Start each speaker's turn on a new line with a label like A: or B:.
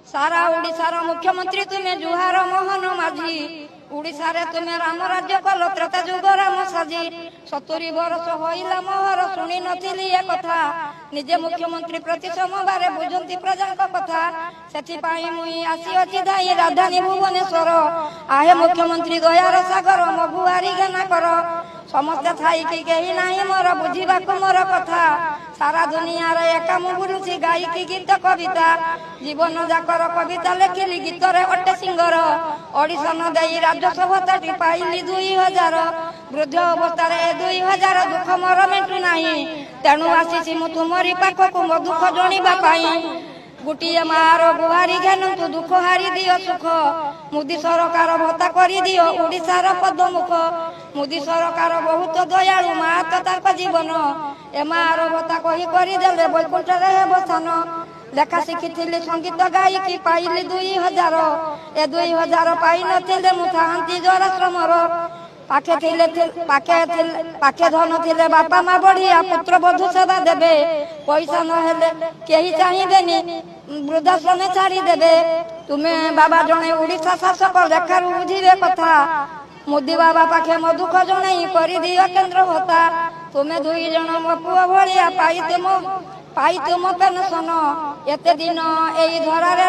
A: सारा ओडिशार मुख्यमंत्री तुम्हें जुहार मोहन माझी ओडिशा रे तुम्हें राम राज्य कल त्रेता जुग राम साजी 70 वर्ष होइला मोहर शुणी नथिली ए कथा निजे मुख्यमंत्री प्रति सोमवार बुझंती प्रजा कथा सेथिपाई मुई आसी अछि धाई राजधानी भुवनेश्वर आहे मुख्यमंत्री दयार सागर मगुआरी ज्ञान कर समस्ते थाई कि कही नाही मोर बुझिबाकु मोर कथा सारा दुनिया रे एका मु बुलुछि गायकी गीत कविता जीवन जाकर कविता लेखिली गीत रे अटे सिंगर ऑडिशन देई राज्यसभाटी पाइली 2000 वृद्ध अवस्था 2000 दुख मोर मेटु नाही तेणु आसीछि मु तुमरी पाखकु मो दुख जणिबा पाई गोटे मार गुहारी घेनु दुख हारी दियो सुख मोदी सरकार भत्ता करी दियो ओडिशार पदमुख मोदी सरकार बहुत दयालु मा तो जीवन ए मार भत्ता कही करदे बैकुंठ बसान लेखा शिखी संगीत गायकी पाइली 2000 ए 2000 पाई नथिले मु थांती जराश्रमर पाखे धन थिले बापा माँ बढ़िया पुत्र बधू सेवा देबे पैसा नहेले केही चाहिदेनी वृद्धाश्रम छाड़ी देबे तुम्हें बाबा जने ओडिशा शासक लेखार बुझिबे कथा मोदी बाबा पाखे मो दुख जने करी दियो केंद्र भत्ता तुम्हें 2 जन मो पुआ भलिया पाई तुम पेंशन एते दिन एई धरारे